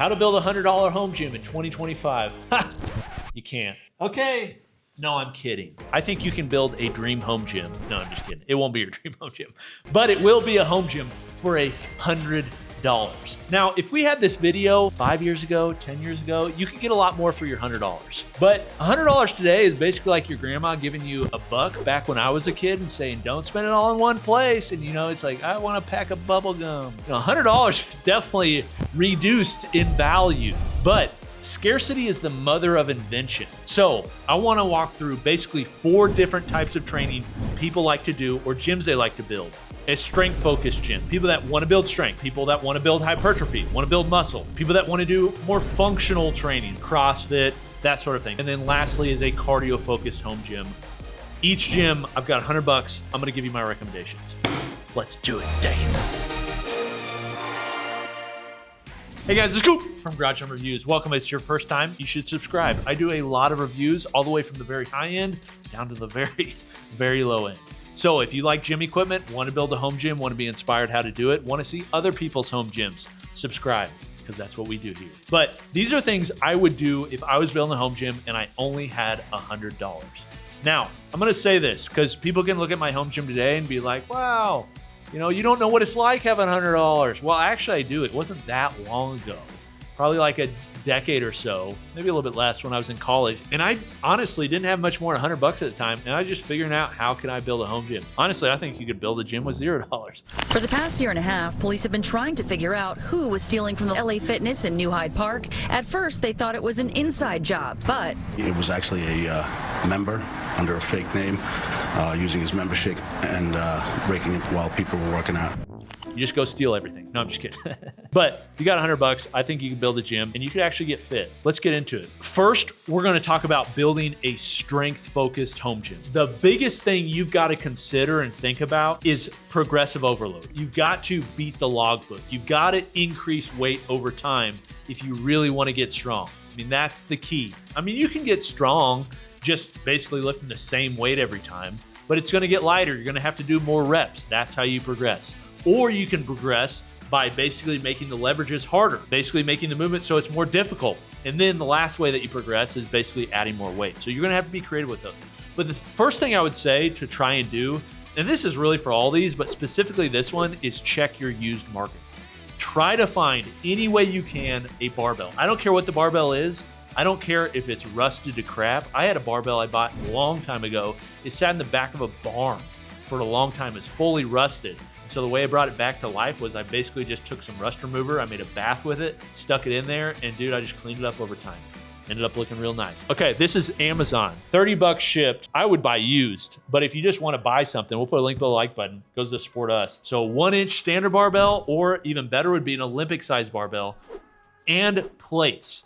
How to build a $100 home gym in 2025. Ha! You can't. Okay. No, I'm kidding. I think you can build a dream home gym. No, I'm just kidding. It won't be your dream home gym, but it will be a home gym for $100. Now, if we had this video 5 years ago, 10 years ago, you could get a lot more for your $100. But $100 today is basically like your grandma giving you a buck back when I was a kid and saying, don't spend it all in one place. And it's like, I want a pack of bubble gum. $100 is definitely reduced in value, but scarcity is the mother of invention. So I want to walk through basically 4 different types of training people like to do or gyms they like to build. A strength-focused gym. People that want to build strength, people that want to build hypertrophy, want to build muscle, people that want to do more functional training, CrossFit, that sort of thing. And then lastly is a cardio-focused home gym. Each gym, I've got $100. I'm going to give you my recommendations. Let's do it, Dane. Hey guys, it's Coop from Garage Gym Reviews. Welcome. If it's your first time, you should subscribe. I do a lot of reviews all the way from the very high end down to the very, very low end. So if you like gym equipment, want to build a home gym, want to be inspired how to do it, want to see other people's home gyms, subscribe, because that's what we do here. But these are things I would do if I was building a home gym and I only had $100. Now, I'm going to say this because people can look at my home gym today and be like, wow, you don't know what it's like having $100. Well, actually I do. It wasn't that long ago, probably like a decade or so, maybe a little bit less when I was in college. And I honestly didn't have much more than $100 at the time. And I just figuring out how can I build a home gym. Honestly, I think you could build a gym with $0. For the past year and a half, police have been trying to figure out who was stealing from the LA Fitness in New Hyde Park. At first, they thought it was an inside job, but it was actually a member under a fake name, using his membership and breaking it while people were working out. You just go steal everything. No, I'm just kidding. But if you got $100, I think you can build a gym and you could actually get fit. Let's get into it. First, we're going to talk about building a strength-focused home gym. The biggest thing you've got to consider and think about is progressive overload. You've got to beat the logbook. You've got to increase weight over time if you really want to get strong. That's the key. You can get strong just basically lifting the same weight every time, but it's going to get lighter. You're going to have to do more reps. That's how you progress. Or you can progress by basically making the leverages harder, basically making the movement so it's more difficult. And then the last way that you progress is basically adding more weight. So you're gonna have to be creative with those. But the first thing I would say to try and do, and this is really for all these, but specifically this one, is check your used market. Try to find any way you can a barbell. I don't care what the barbell is. I don't care if it's rusted to crap. I had a barbell I bought a long time ago. It sat in the back of a barn for a long time. It's fully rusted. So the way I brought it back to life was I basically just took some rust remover, I made a bath with it, stuck it in there, and dude, I just cleaned it up over time. Ended up looking real nice. Okay, this is Amazon. $30 shipped. I would buy used, but if you just want to buy something, we'll put a link below the like button. Goes to support us. So 1-inch standard barbell, or even better would be an Olympic size barbell, and plates.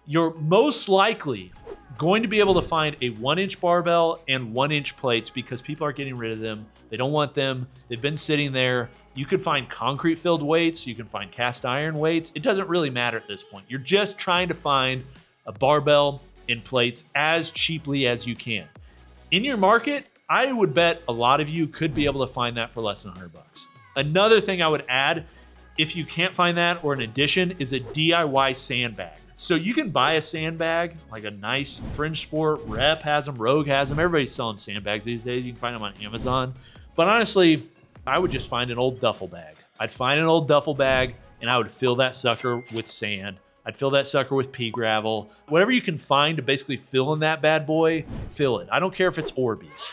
You're most likely going to be able to find a 1-inch barbell and 1-inch plates because people are getting rid of them. They don't want them. They've been sitting there. You could find concrete filled weights. You can find cast iron weights. It doesn't really matter at this point. You're just trying to find a barbell and plates as cheaply as you can. In your market, I would bet a lot of you could be able to find that for less than $100. Another thing I would add, if you can't find that or an addition, is a DIY sandbag. So you can buy a sandbag, like a nice Fringe Sport, Rep has them, Rogue has them. Everybody's selling sandbags these days. You can find them on Amazon. But honestly, I would just find an old duffel bag. I'd find an old duffel bag and I would fill that sucker with sand. I'd fill that sucker with pea gravel. Whatever you can find to basically fill in that bad boy, fill it. I don't care if it's Orbeez.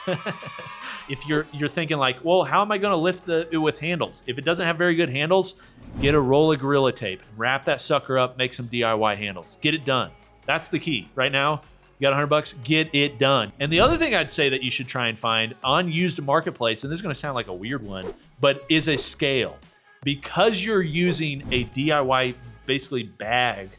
If you're thinking like, well, how am I gonna lift it with handles? If it doesn't have very good handles, get a roll of Gorilla Tape, wrap that sucker up, make some DIY handles. Get it done. That's the key. Right now, you got $100, get it done. And the other thing I'd say that you should try and find on used marketplace, and this is gonna sound like a weird one, but is a scale. Because you're using a DIY basically bag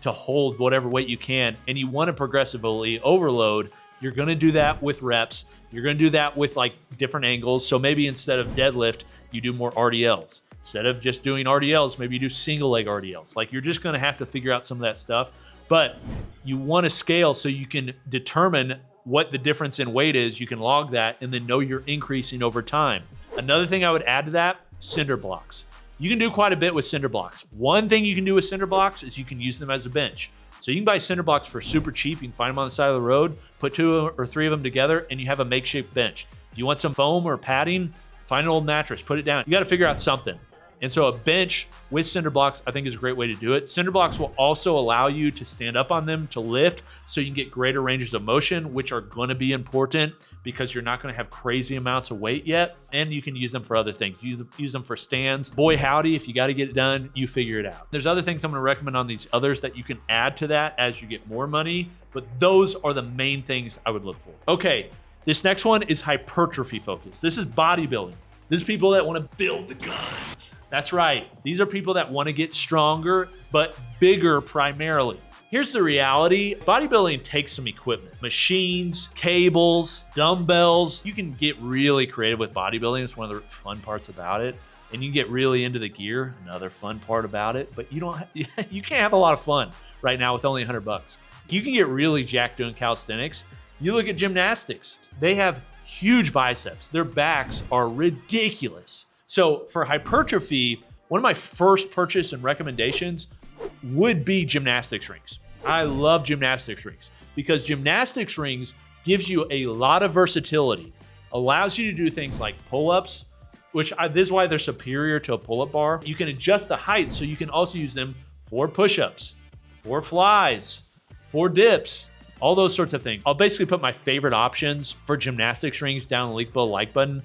to hold whatever weight you can, and you want to progressively overload, you're going to do that with reps. You're going to do that with like different angles. So maybe instead of deadlift, you do more RDLs. Instead of just doing RDLs, maybe you do single leg RDLs. Like you're just going to have to figure out some of that stuff, but you want to scale so you can determine what the difference in weight is. You can log that and then know you're increasing over time. Another thing I would add to that, cinder blocks. You can do quite a bit with cinder blocks. One thing you can do with cinder blocks is you can use them as a bench. So you can buy cinder blocks for super cheap. You can find them on the side of the road, put 2 or 3 of them together, and you have a makeshift bench. If you want some foam or padding, find an old mattress, put it down. You got to figure out something. And so a bench with cinder blocks, I think, is a great way to do it. Cinder blocks will also allow you to stand up on them to lift so you can get greater ranges of motion, which are going to be important because you're not going to have crazy amounts of weight yet. And you can use them for other things. You use them for stands. Boy, howdy, if you got to get it done, you figure it out. There's other things I'm going to recommend on these others that you can add to that as you get more money, but those are the main things I would look for. Okay, this next one is hypertrophy focus. This is bodybuilding. This is people that want to build the guns. That's right. These are people that want to get stronger, but bigger primarily. Here's the reality. Bodybuilding takes some equipment, machines, cables, dumbbells. You can get really creative with bodybuilding. It's one of the fun parts about it. And you can get really into the gear, another fun part about it, but you can't have a lot of fun right now with only $100. You can get really jacked doing calisthenics. You look at gymnastics. They have huge biceps. Their backs are ridiculous. So for hypertrophy, one of my first purchase and recommendations would be gymnastics rings. I love gymnastics rings because gymnastics rings gives you a lot of versatility, allows you to do things like pull-ups, this is why they're superior to a pull-up bar. You can adjust the height, so you can also use them for push-ups, for flies, for dips, all those sorts of things. I'll basically put my favorite options for gymnastics rings down in the link below like button,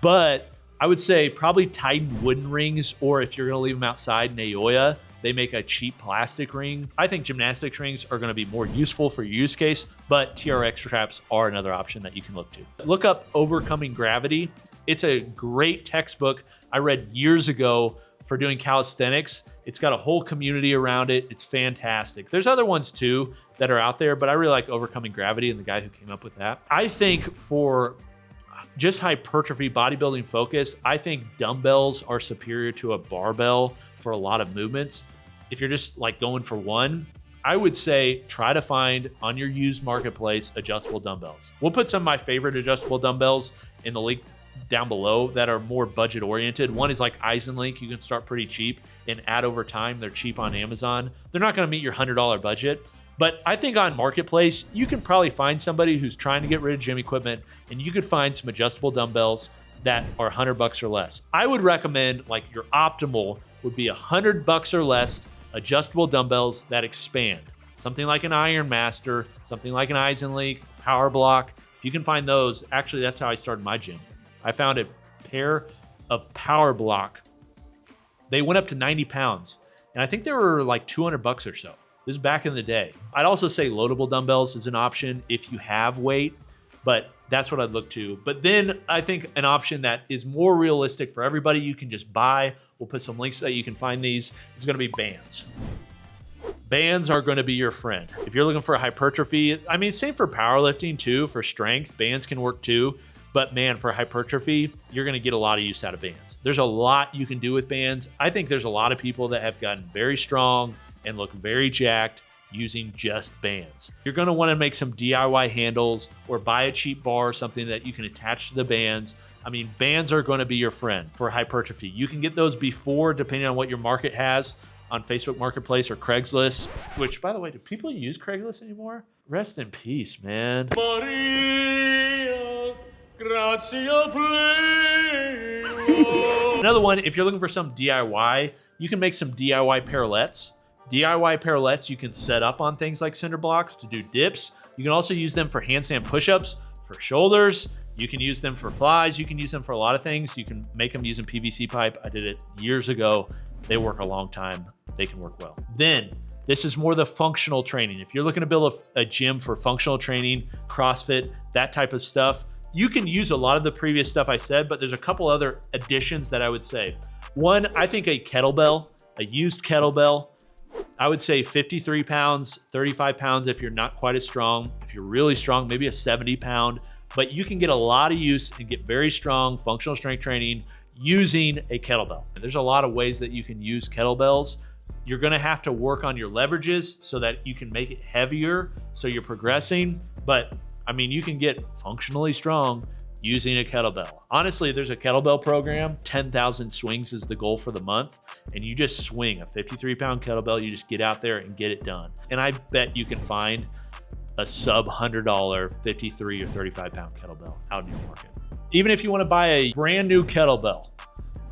but I would say probably Titan wooden rings, or if you're gonna leave them outside, Naoya, they make a cheap plastic ring. I think gymnastics rings are gonna be more useful for your use case, but TRX straps are another option that you can look to. Look up Overcoming Gravity. It's a great textbook I read years ago for doing calisthenics. It's got a whole community around it. It's fantastic. There's other ones too that are out there, but I really like Overcoming Gravity and the guy who came up with that. I think for just hypertrophy bodybuilding focus, I think dumbbells are superior to a barbell for a lot of movements. If you're just like going for one, I would say try to find on your used marketplace adjustable dumbbells. We'll put some of my favorite adjustable dumbbells in the link down below that are more budget oriented. One is like Eisenlink. You can start pretty cheap and add over time. They're cheap on Amazon. They're not going to meet your $100 budget, but I think on Marketplace, you can probably find somebody who's trying to get rid of gym equipment, and you could find some adjustable dumbbells that are $100 or less. I would recommend, like, your optimal would be $100 or less adjustable dumbbells that expand. Something like an Iron Master, something like an Eisenlink, Power Block. If you can find those, actually, that's how I started my gym. I found a pair of Power Block. They went up to 90 pounds, and I think they were like $200 or so. This is back in the day. I'd also say loadable dumbbells is an option if you have weight, but that's what I'd look to. But then I think an option that is more realistic for everybody, you can just buy. We'll put some links so that you can find these. Is going to be bands. Bands are going to be your friend. If you're looking for hypertrophy, I mean, same for powerlifting too, for strength, bands can work too. But man, for hypertrophy, you're going to get a lot of use out of bands. There's a lot you can do with bands. I think there's a lot of people that have gotten very strong and look very jacked using just bands. You're going to want to make some DIY handles or buy a cheap bar or something that you can attach to the bands. I mean, bands are going to be your friend for hypertrophy. You can get those before, depending on what your market has, on Facebook Marketplace or Craigslist, which, by the way, do people use Craigslist anymore? Rest in peace, man. Maria, gratia pleno. Another one, if you're looking for some DIY, you can make some DIY parallettes. DIY parallettes you can set up on things like cinder blocks to do dips. You can also use them for handstand push-ups, for shoulders. You can use them for flies. You can use them for a lot of things. You can make them using PVC pipe. I did it years ago. They work a long time. They can work well. Then this is more the functional training. If you're looking to build a gym for functional training, CrossFit, that type of stuff, you can use a lot of the previous stuff I said, but there's a couple other additions that I would say. One, I think a kettlebell, a used kettlebell, I would say 53 pounds, 35 pounds if you're not quite as strong. If you're really strong, maybe a 70 pound, but you can get a lot of use and get very strong functional strength training using a kettlebell. And there's a lot of ways that you can use kettlebells. You're gonna have to work on your leverages so that you can make it heavier so you're progressing. But I mean, you can get functionally strong using a kettlebell. Honestly, there's a kettlebell program, 10,000 swings is the goal for the month, and you just swing a 53-pound kettlebell, you just get out there and get it done. And I bet you can find a sub $100 53 or 35-pound kettlebell out in your market. Even if you want to buy a brand new kettlebell,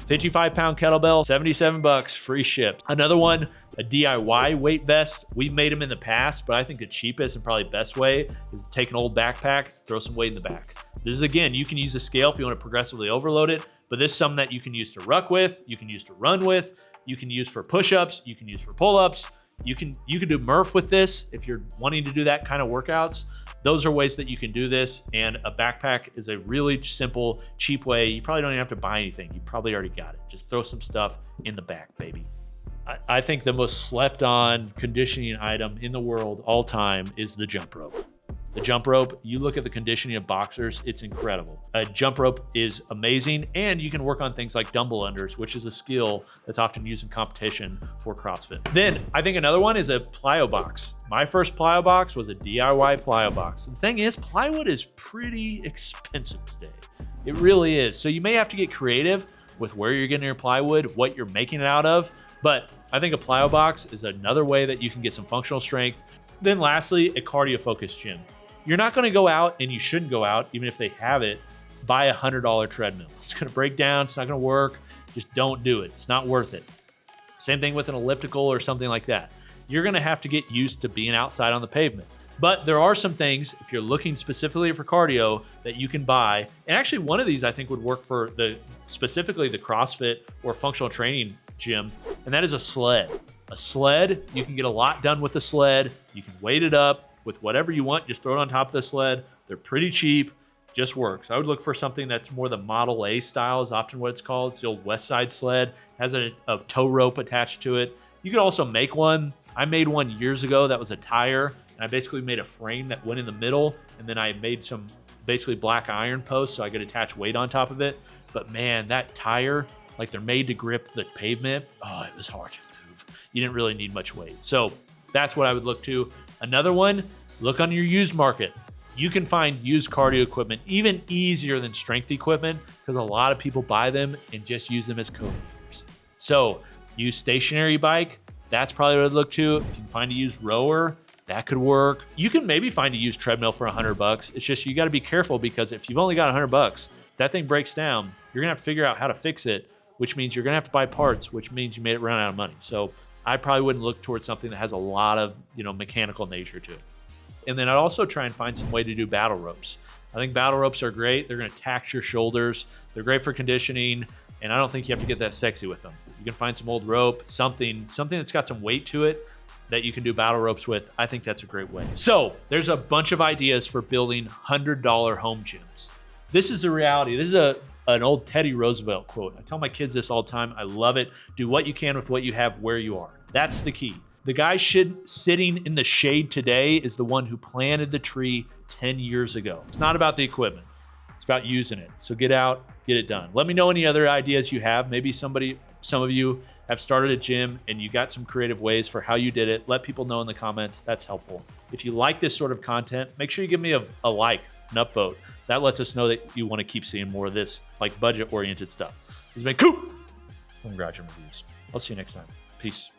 55-pound kettlebell, $77, free ship. Another one, a DIY weight vest. We've made them in the past, but I think the cheapest and probably best way is to take an old backpack, throw some weight in the back. This is, again, you can use a scale if you want to progressively overload it, but this is something that you can use to ruck with, you can use to run with, you can use for push-ups, you can use for pull-ups. You can do Murph with this if you're wanting to do that kind of workouts. Those are ways that you can do this, and a backpack is a really simple, cheap way. You probably don't even have to buy anything. You probably already got it. Just throw some stuff in the back, baby. I think the most slept on conditioning item in the world all time is the jump rope. The jump rope, you look at the conditioning of boxers, it's incredible. A jump rope is amazing, and you can work on things like dumbbell unders, which is a skill that's often used in competition for CrossFit. Then I think another one is a plyo box. My first plyo box was a DIY plyo box. The thing is, plywood is pretty expensive today. It really is. So you may have to get creative with where you're getting your plywood, what you're making it out of. But I think a plyo box is another way that you can get some functional strength. Then lastly, a cardio-focused gym. You're not going to go out, and you shouldn't go out, even if they have it, buy a $100 treadmill. It's going to break down. It's not going to work. Just don't do it. It's not worth it. Same thing with an elliptical or something like that. You're going to have to get used to being outside on the pavement. But there are some things, if you're looking specifically for cardio, that you can buy. And actually, one of these I think would work for specifically the CrossFit or functional training gym, and that is a sled. A sled, you can get a lot done with a sled. You can weight it up with whatever you want, just throw it on top of the sled. They're pretty cheap, just works. I would look for something that's more the Model A style is often what it's called. It's the old West Side sled, has a tow rope attached to it. You could also make one. I made one years ago that was a tire, and I basically made a frame that went in the middle, and then I made some basically black iron posts so I could attach weight on top of it. But man, that tire, like they're made to grip the pavement. Oh, it was hard to move. You didn't really need much weight. So that's what I would look to. Another one, look on your used market. You can find used cardio equipment even easier than strength equipment because a lot of people buy them and just use them as co-workers. So use stationary bike. That's probably what I'd look to. If you can find a used rower, that could work. You can maybe find a used treadmill for $100. It's just, you got to be careful because if you've only got $100, that thing breaks down. You're going to have to figure out how to fix it, which means you're going to have to buy parts, which means you made it run out of money. So I probably wouldn't look towards something that has a lot of, mechanical nature to it. And then I'd also try and find some way to do battle ropes. I think battle ropes are great. They're going to tax your shoulders. They're great for conditioning. And I don't think you have to get that sexy with them. You can find some old rope, something that's got some weight to it that you can do battle ropes with. I think that's a great way. So there's a bunch of ideas for building $100 home gyms. This is the reality. This is an old Teddy Roosevelt quote. I tell my kids this all the time. I love it. Do what you can with what you have where you are. That's the key. The guy sitting in the shade today is the one who planted the tree 10 years ago. It's not about the equipment. It's about using it. So get out, get it done. Let me know any other ideas you have. Maybe some of you have started a gym and you got some creative ways for how you did it. Let people know in the comments. That's helpful. If you like this sort of content, make sure you give me a like, an upvote. That lets us know that you want to keep seeing more of this, like budget-oriented stuff. This has been Coop from Garage Gym Reviews. I'll see you next time. Peace.